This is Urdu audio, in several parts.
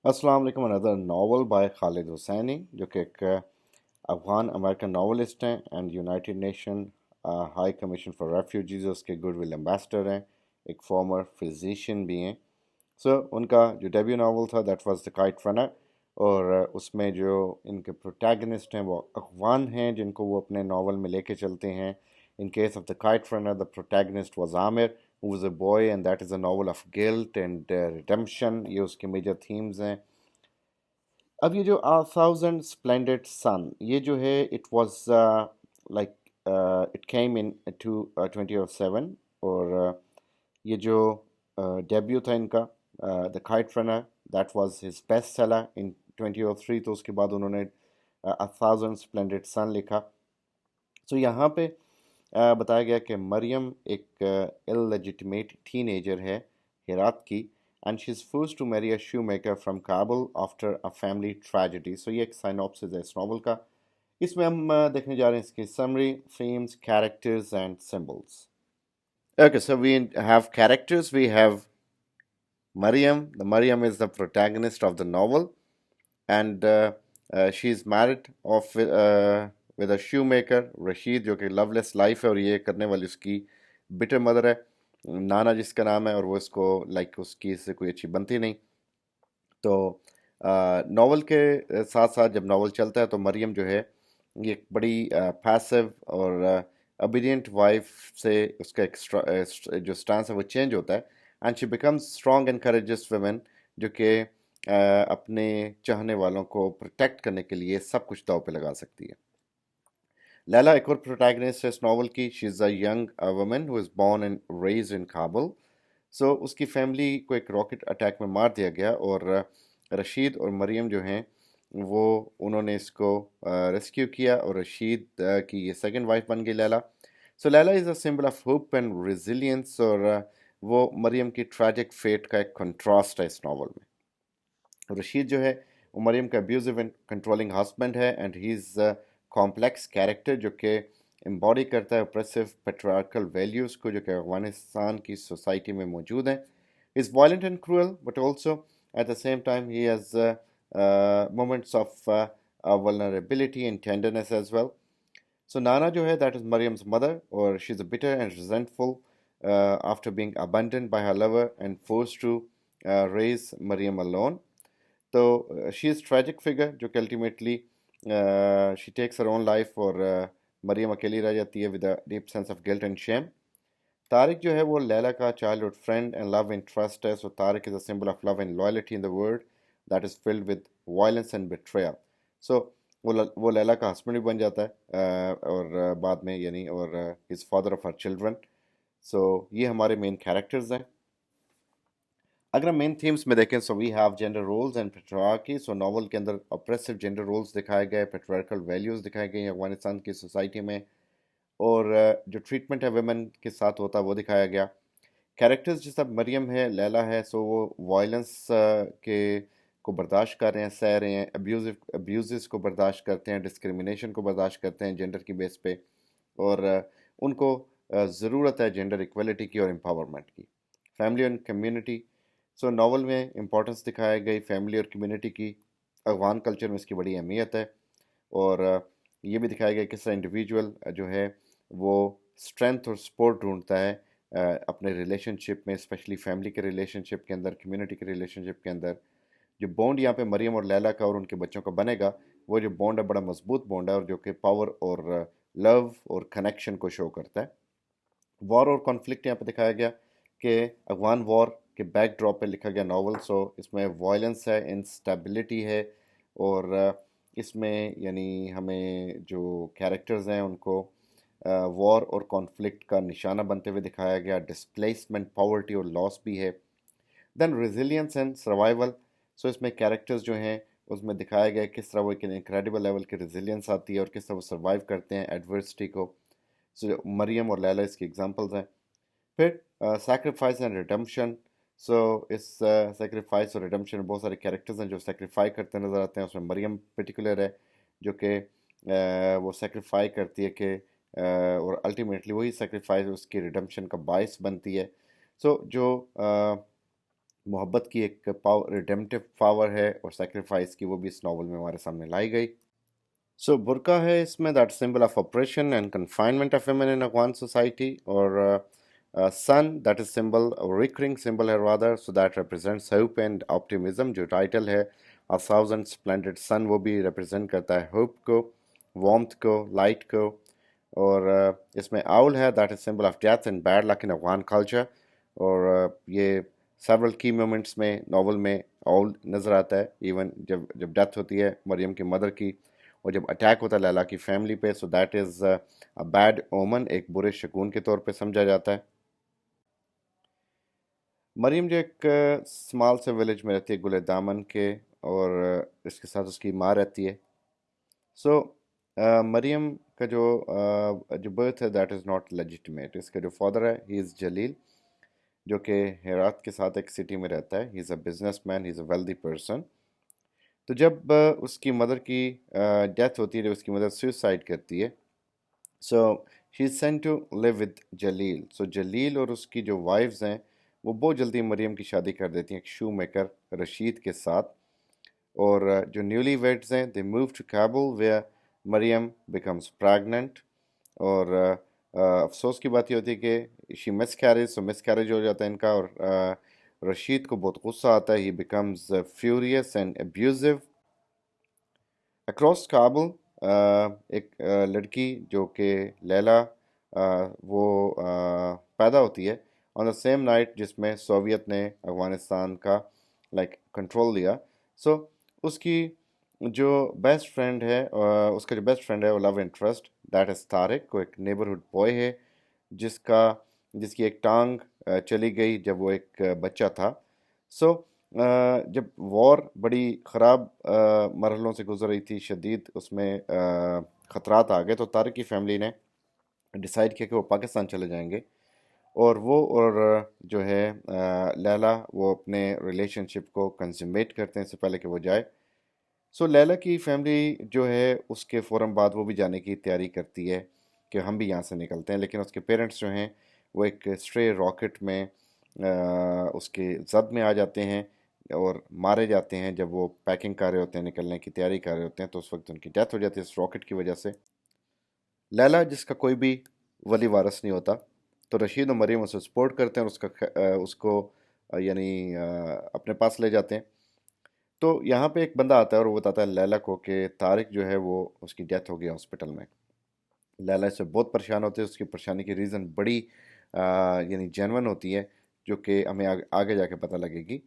السلام علیکم another novel by Khaled Hosseini جو کہ ایک افغان امریکن ناولسٹ ہیں and united nation high commission for refugees اس کے گڈ ول امبیسڈر ہیں، ایک فارمر فزیشین بھی ہیں۔ ان کا جو ڈیبیو ناول تھا that was the kite runner, اور اس میں جو ان کے پروٹیگنسٹ ہیں وہ افغان ہیں جن کو وہ اپنے ناول میں لے کے چلتے ہیں۔ In case of the kite Runner the protagonist was Amir who was a boy and that is a novel of guilt and redemption، یہ اس کے میجر تھیمز ہیں۔ اب یہ جو thousand splendid sun یہ جو ہے it was like it came in 2007، اور یہ جو ڈیبیو تھا ان کا the kite runner that was his best seller in 2003، تو اس کے بعد انہوں نے thousand splendid sun لکھا۔ یہاں پہ بتایا گیا کہ مریم ایک illegitimate ٹین ایجر ہے ہرات کی، and she is forced to marry a shoemaker from Kabul after a family tragedy. یہ ایک سائنوپسس ہے اس ناول کا۔ اس میں ہم دیکھنے جا رہے ہیں اس کی summary, themes, characters and symbols. Okay, so we have characters, we have Mariam. Mariam is the protagonist of the novel, and she is married off with a shoemaker Rashid, جو کہ لو لیس لائف ہے، اور یہ کرنے والی اس کی بٹر مدر ہے نانا جس کا نام ہے، اور وہ اس کو لائک اس کی سے کوئی اچھی بنتی نہیں۔ تو ناول کے ساتھ ساتھ جب ناول چلتا ہے تو مریم جو ہے یہ ایک بڑی پیسو اور obedient وائف سے اس کا جو سٹانس ہے وہ چینج ہوتا ہے، and she becomes strong and courageous women جو کہ اپنے چاہنے والوں کو پروٹیکٹ کرنے کے لیے سب کچھ داؤ پہ لگا سکتی ہے۔ لیلا ایک اور پروٹیگنسٹ ہے اس ناول کی، she is a young woman who is born and raised in Kabul. اس کی فیملی کو ایک راکٹ اٹیک میں مار دیا گیا، اور رشید اور مریم جو ہیں وہ انہوں نے اس کو ریسکیو کیا، اور رشید کی یہ سیکنڈ وائف بن گئی Laila. Laila is a symbol of hope and resilience, اور وہ مریم کی ٹریجک فیٹ کا ایک کنٹراسٹ ہے اس ناول میں۔ رشید جو ہے وہ مریم کا ابیوزو اینڈ کنٹرولنگ ہسبینڈ ہے، and he is complex character جو کہ امباڈی کرتا ہے اپریسو پیٹریارکل ویلیوز کو جو کہ افغانستان کی سوسائٹی میں موجود ہیں۔ Is violent and cruel but also at the same time he has moments of vulnerability and tenderness as well. Nana جو ہے that is Mariam's mother، اور she is bitter and resentful after being abandoned by her lover and forced to raise Mariam alone. She is tragic figure جو کہ ultimately she takes her own life، اور مریم اکیلی رہ جاتی ہے with a deep sense of guilt and shame. Tariq جو ہے وہ لیلا کا childhood friend and love and trust ہے، Tariq is a symbol of love and loyalty in the world that is filled with violence and betrayal. وہ لیلا کا ہسبینڈ بھی بن جاتا ہے اور بعد میں یعنی اور his father of her children. یہ ہمارے مین کیریکٹرز ہیں۔ اگر ہم مین تھیمز میں دیکھیں we have gender roles and patriarchy. Novel کے اندر اپریسو جینڈر رولز دکھائے گئے، پیٹریارکل ویلیوز دکھائے گئے افغانستان کی سوسائٹی میں، اور جو ٹریٹمنٹ ہے ویمن کے ساتھ ہوتا ہے وہ دکھایا گیا۔ کیریکٹرز جیسا مریم ہے، لیلا ہے، وہ وائلنس کو برداشت کر رہے ہیں، سہ رہے ہیں، ابیوزز کو برداشت کرتے ہیں، ڈسکریمنیشن کو برداشت کرتے ہیں جینڈر کی بیس پہ، اور ان کو ضرورت ہے جینڈر ایکویلٹی کی اور امپاورمنٹ کی۔ فیملی اینڈ کمیونٹی، ناول میں امپورٹنس دکھائی گئی فیملی اور کمیونٹی کی۔ افغان کلچر میں اس کی بڑی اہمیت ہے، اور یہ بھی دکھایا گیا کس طرح انڈیویجول جو ہے وہ اسٹرینتھ اور سپورٹ ڈھونڈتا ہے اپنے ریلیشن شپ میں، اسپیشلی فیملی کے ریلیشن شپ کے اندر، کمیونٹی کے ریلیشن شپ کے اندر۔ جو بونڈ یہاں پہ مریم اور لیلا کا اور ان کے بچوں کا بنے گا، وہ جو بونڈ ہے بڑا مضبوط بونڈ ہے، اور جو کہ پاور اور لو اور کنیکشن کو شو کرتا ہے۔ وار اور کانفلکٹ یہاں پہ دکھایا گیا کہ افغان وار کے بیک ڈراپ پہ لکھا گیا ناول۔ اس میں وائلنس ہے، انسٹیبلٹی ہے، اور اس میں یعنی ہمیں جو کیریکٹرز ہیں ان کو وار اور کانفلکٹ کا نشانہ بنتے ہوئے دکھایا گیا۔ ڈسپلیسمنٹ، پاورٹی اور لاس بھی ہے۔ دین ریزیلینس اینڈ سروائیول، اس میں کیریکٹرز جو ہیں اس میں دکھایا گیا کس طرح وہ ایک انکریڈیبل لیول کی ریزیلینس آتی ہے اور کس طرح وہ سروائیو کرتے ہیں ایڈورسٹی کو۔ مریم اور لیلا اس کی ایگزامپلز ہیں۔ پھر sacrifice and redemption, us sacrifice اور ریڈمپشن میں بہت سارے کیریکٹرز ہیں جو سیکریفائی کرتے نظر آتے ہیں۔ اس میں مریم پرٹیکولر ہے جو کہ وہ سیکریفائی کرتی ہے کہ اور الٹیمیٹلی وہی سیکریفائس اس کی ریڈمپشن کا باعث بنتی ہے۔ جو محبت کی ایک پاور ریڈیمپٹیو پاور ہے اور سیکریفائس کی، وہ بھی اس ناول میں ہمارے سامنے لائی گئی. سو برقع ہے اس میں that symbol of oppression and confinement of women in Afghan society, اور sun that is symbol recurring symbol ہے rather, so that represents hope and optimism. جو ٹائٹل ہے A Thousand Splendid Sun، وہ بھی ریپرزینٹ کرتا ہے ہوپ کو، وارمتھ کو، لائٹ کو. اور اس میں آؤل ہے that is symbol of death and bad luck in Afghan culture. اور یہ سیورل کی مومنٹس میں ناول میں آؤل نظر آتا ہے، ایون جب ڈیتھ ہوتی ہے مریم کی مدر کی، اور جب اٹیک ہوتا ہے لیلا کی فیملی پہ، so that is a bad اومن، ایک برے شگون کے طور پہ سمجھا جاتا ہے. مریم جو ایک اسمال سے ولیج میں رہتی ہے گلے دامن کے، اور اس کے ساتھ اس کی ماں رہتی ہے. سو مریم کا جو برتھ ہے دیٹ از ناٹ لیجیٹمیٹ. اس کا جو فادر ہے ہی از جلیل، جو کہ ہیرات کے ساتھ ایک سٹی میں رہتا ہے. He is a businessman, he is a wealthy person. تو جب اس کی مدر کی ڈیتھ ہوتی ہے، جب اس کی مدر سوئسائڈ کرتی ہے، so she is sent to live with Jalil. So Jalil اور اس کی جو وائفز ہیں وہ بہت جلدی مریم کی شادی کر دیتی ہیں ایک شو میکر رشید کے ساتھ. اور جو نیولی ویڈز ہیں they move to Kabul where Mariam becomes pregnant. اور افسوس کی بات یہ ہوتی ہے کہ شی مس کیریج، سو مس کیریج ہو جاتا ہے ان کا، اور رشید کو بہت غصہ آتا ہے. He becomes furious and ابیوزو. Across Kabul ایک لڑکی جو کہ لیلا وہ پیدا ہوتی ہے آن دا سیم نائٹ جس میں سوویت نے افغانستان کا لائک کنٹرول لیا. سو اس کی جو بیسٹ فرینڈ ہے، اس کا جو بیسٹ فرینڈ ہے وہ لو انٹرسٹ دیٹ از طارق، کو ایک نیبرہڈ بوائے ہے جس کی ایک ٹانگ چلی گئی جب وہ ایک بچہ تھا. سو جب وار بڑی خراب مرحلوں سے گزر رہی تھی، شدید اس میں خطرات آ گئے، تو طارق کی فیملی نے ڈیسائیڈ کیا کہ وہ پاکستان چلے جائیں گے. اور وہ اور جو ہے لیلا وہ اپنے ریلیشن شپ کو کنزیومیٹ کرتے ہیں اس سے پہلے کہ وہ جائے. سو لیلا کی فیملی جو ہے اس کے فوراً بعد وہ بھی جانے کی تیاری کرتی ہے کہ ہم بھی یہاں سے نکلتے ہیں، لیکن اس کے پیرنٹس جو ہیں وہ ایک اسٹرے راکٹ میں اس کے زد میں آ جاتے ہیں اور مارے جاتے ہیں. جب وہ پیکنگ کر رہے ہوتے ہیں، نکلنے کی تیاری کر رہے ہوتے ہیں، تو اس وقت ان کی ڈیتھ ہو جاتی ہے اس راکٹ کی وجہ سے. لیلا جس کا کوئی بھی ولی وارث نہیں ہوتا، تو رشید و مریم اسے سپورٹ کرتے ہیں اور اس کو یعنی اپنے پاس لے جاتے ہیں. تو یہاں پہ ایک بندہ آتا ہے اور وہ بتاتا ہے لیلا کو کہ طارق جو ہے وہ اس کی ڈیتھ ہو گیا ہاسپٹل میں. لیلا اس سے بہت پریشان ہوتے ہیں. اس کی پریشانی کی ریزن بڑی یعنی جینون ہوتی ہے، جو کہ ہمیں آگے جا کے پتہ لگے گی.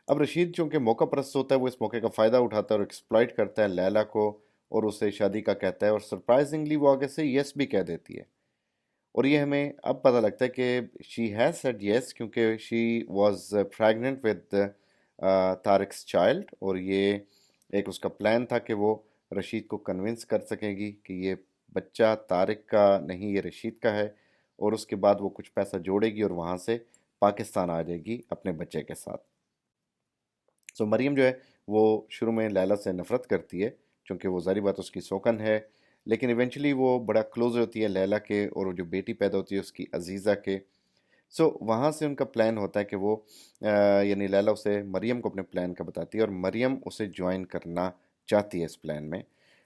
اب رشید چونکہ موقع پرست ہوتا ہے، وہ اس موقع کا فائدہ اٹھاتا ہے اور ایکسپلائٹ کرتا ہے لیلا کو، اور اسے شادی کا کہتا ہے، اور سرپرائزنگلی وہ آگے سے یس بھی کہہ دیتی ہے. اور یہ ہمیں اب پتہ لگتا ہے کہ شی ہیز سیڈ یس کیونکہ she was pregnant with Tariq's child. اور یہ ایک اس کا پلان تھا کہ وہ رشید کو کنونس کر سکیں گی کہ یہ بچہ طارق کا نہیں، یہ رشید کا ہے. اور اس کے بعد وہ کچھ پیسہ جوڑے گی اور وہاں سے پاکستان آ جائے گی اپنے بچے کے ساتھ. سو مریم جو ہے وہ شروع میں لیلا سے نفرت کرتی ہے چونکہ وہ ظاہری بات اس کی سوکن ہے، لیکن ایونچولی وہ بڑا کلوز ہوتی ہے لیلا کے، اور وہ جو بیٹی پیدا ہوتی ہے اس کی عزیزہ کے. سو وہاں سے ان کا پلان ہوتا ہے کہ وہ یعنی لیلا اسے مریم کو اپنے پلان کا بتاتی ہے، اور مریم اسے جوائن کرنا چاہتی ہے اس پلان میں.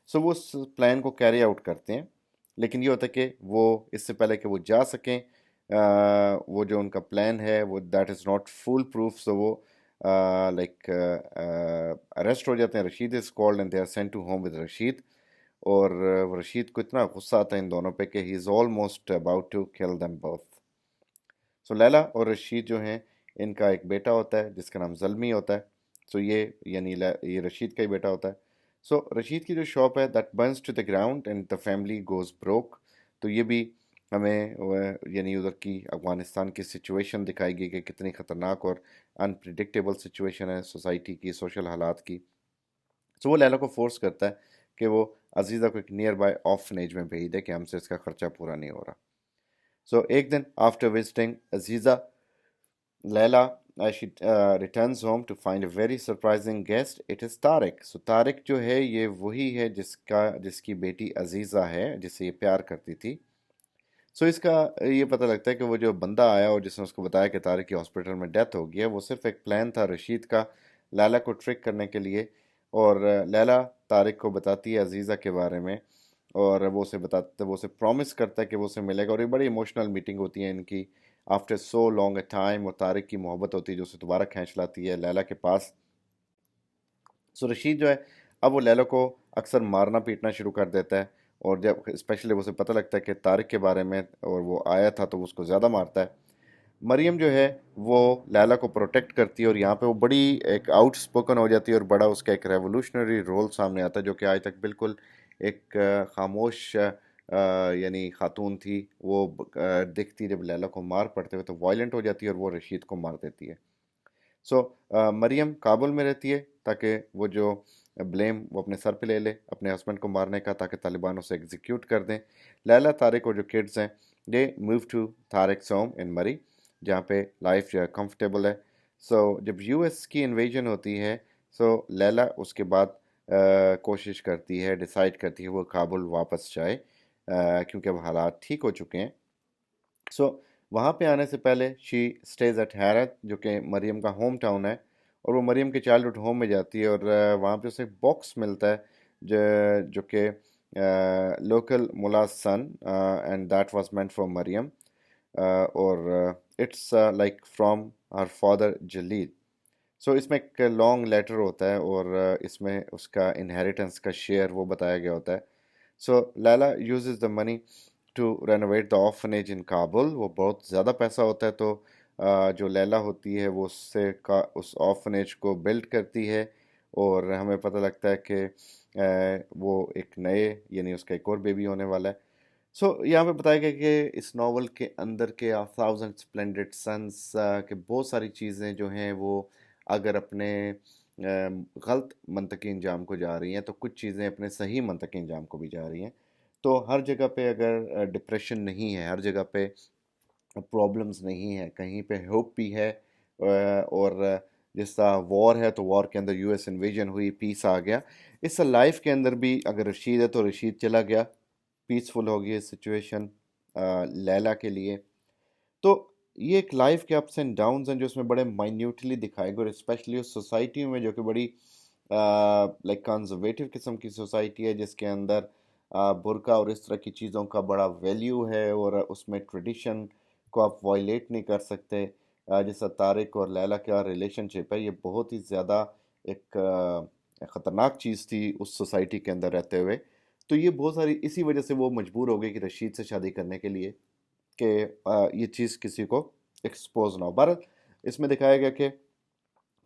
سو وہ اس پلان کو کیری آؤٹ کرتے ہیں، لیکن یہ ہوتا ہے کہ وہ اس سے پہلے کہ وہ جا سکیں وہ جو ان کا پلان ہے وہ that is not fool proof. So وہ لائک اریسٹ ہو جاتے ہیں. Rashid is called and they are sent to home with Rashid. اور رشید کو اتنا غصہ آتا ہے ان دونوں پہ کہ he is almost about to kill them both. So Laila اور رشید جو ہیں ان کا ایک بیٹا ہوتا ہے جس کا نام زلمی ہوتا ہے. سو یہ یعنی یہ رشید کا ہی بیٹا ہوتا ہے. سو رشید کی جو شاپ ہے that burns to the ground and the family goes broke. تو یہ بھی ہمیں یعنی ادھر کی افغانستان کی سچویشن دکھائی گئی کہ کتنی خطرناک اور انپریڈکٹیبل سچویشن ہے سوسائٹی کی، سوشل حالات کی. سو وہ لیلا کو فورس کرتا ہے کہ وہ عزیزہ کو ایک نیئر بائی آرفنیج میں بھیج دے کہ ہم سے اس کا خرچہ پورا نہیں ہو رہا. سو ایک دن after visiting Aziza, Laila she returns home to find a very surprising guest. It is Tariq. So Tariq جو ہے یہ وہی ہے جس کی بیٹی عزیزہ ہے، جس سے یہ پیار کرتی تھی. سو اس کا یہ پتہ لگتا ہے کہ وہ جو بندہ آیا اور جس نے اس کو بتایا کہ طارق کی ہاسپٹل میں ڈیتھ ہو گئی ہے، وہ صرف ایک پلان تھا رشید کا لیلا کو ٹرک کرنے کے لیے. اور لیلا طارق کو بتاتی ہے عزیزہ کے بارے میں، اور وہ اسے پرومس کرتا ہے کہ وہ اسے ملے گا. اور یہ بڑی ایموشنل میٹنگ ہوتی ہے ان کی. After so long a time وہ طارق کی محبت ہوتی ہے جو اسے دوبارہ کھینچ لاتی ہے لیلا کے پاس. سو رشید جو ہے اب وہ لیلا کو اکثر مارنا پیٹنا شروع کر دیتا ہے، اور جب اسپیشلی اسے پتہ لگتا ہے کہ طارق کے بارے میں اور وہ آیا تھا تو وہ اس کو زیادہ مارتا ہے. مریم جو ہے وہ لیلا کو پروٹیکٹ کرتی ہے، اور یہاں پہ وہ بڑی ایک آؤٹ سپوکن ہو جاتی ہے، اور بڑا اس کا ایک ریولوشنری رول سامنے آتا ہے جو کہ آج تک بالکل ایک خاموش یعنی خاتون تھی. وہ دیکھتی جب لیلا کو مار پڑتے ہوئے تو وائلنٹ ہو جاتی ہے اور وہ رشید کو مار دیتی ہے. سو مریم کابل میں رہتی ہے تاکہ وہ جو بلیم وہ اپنے سر پہ لے لے اپنے ہسبینڈ کو مارنے کا، تاکہ طالبان اسے ایگزیکیوٹ کر دیں. لیلا طارق اور جو کڈز ہیں دے موو ٹو طارق's ہوم ان مری، جہاں پہ لائف جو ہے کمفرٹیبل ہے. سو جب یو ایس کی انویژن ہوتی ہے، سو لیلا اس کے بعد کوشش کرتی ہے، ڈیسائیڈ کرتی ہے وہ کابل واپس جائے، کیونکہ اب حالات ٹھیک ہو چکے ہیں. سو وہاں پہ آنے سے پہلے شی اسٹیز ایٹ ہیرت، جو کہ مریم کا ہوم ٹاؤن ہے، اور وہ مریم کے چائلڈہڈ ہوم میں جاتی ہے. اور وہاں پہ اسے ایک باکس ملتا ہے جو کہ لوکل ملا سن، and that was meant for Mariam. اور it's like from her father Jalil. So اس میں ایک لانگ لیٹر ہوتا ہے، اور اس میں اس کا انہیریٹنس کا شیئر وہ بتایا گیا ہوتا ہے. So Laila uses the money to renovate the orphanage in Kabul. وہ بہت زیادہ پیسہ ہوتا ہے، تو جو لیلا ہوتی ہے وہ اس آرفنیج کو بلڈ کرتی ہے. اور ہمیں پتہ لگتا ہے کہ وہ ایک نئے یعنی اس کا ایک اور بیبی ہونے والا ہے. سو یہاں پہ بتایا گیا کہ اس ناول کے اندر کے تھاؤزنڈ اسپلینڈڈ سنس کے بہت ساری چیزیں جو ہیں وہ اگر اپنے غلط منطقی انجام کو جا رہی ہیں، تو کچھ چیزیں اپنے صحیح منطقی انجام کو بھی جا رہی ہیں. تو ہر جگہ پہ اگر ڈپریشن نہیں ہے، ہر جگہ پہ پرابلمز نہیں ہے، کہیں پہ ہوپ بھی ہے. اور جس طرح وار ہے تو وار کے اندر یو ایس انویژن ہوئی، پیس آ گیا. اس لائف کے اندر بھی اگر رشید ہے تو رشید چلا گیا، پیسفل ہو گئی سچویشن لیلا کے لیے. تو یہ ایک لائف کے اپس اینڈ ڈاؤنز ہیں جو اس میں بڑے مائنیوٹلی دکھائے گئے، اور اسپیشلی اس سوسائٹی میں جو کہ بڑی لائک کنزرویٹو قسم کی سوسائٹی ہے، جس کے اندر برقع اور اس طرح کی چیزوں کا بڑا ویلیو ہے، اور اس میں ٹریڈیشن کو آپ وائلیٹ نہیں کر سکتے. جیسا طارق اور لیلا کا ریلیشن شپ ہے، یہ بہت ہی زیادہ ایک خطرناک چیز تھی اس سوسائٹی کے اندر رہتے ہوئے. تو یہ بہت ساری اسی وجہ سے وہ مجبور ہو گئی کہ رشید سے شادی کرنے کے لیے، کہ یہ چیز کسی کو ایکسپوز نہ ہو. بہرحال اس میں دکھایا گیا کہ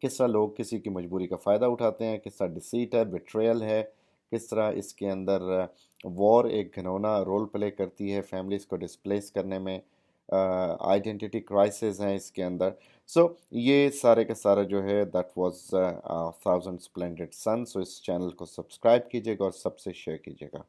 کس طرح لوگ کسی کی مجبوری کا فائدہ اٹھاتے ہیں، کس طرح ڈیسیٹ ہے، بیٹریل ہے، کس طرح اس کے اندر وار ایک گھنونا رول پلے کرتی ہے فیملیز کو ڈسپلیس کرنے میں، آئیڈینٹی کرائسس ہیں اس کے اندر. سو یہ سارے کا سارا جو ہے that was thousand splendid suns. So اس چینل کو سبسکرائب کیجیے گا اور سب سے شیئر کیجیے گا.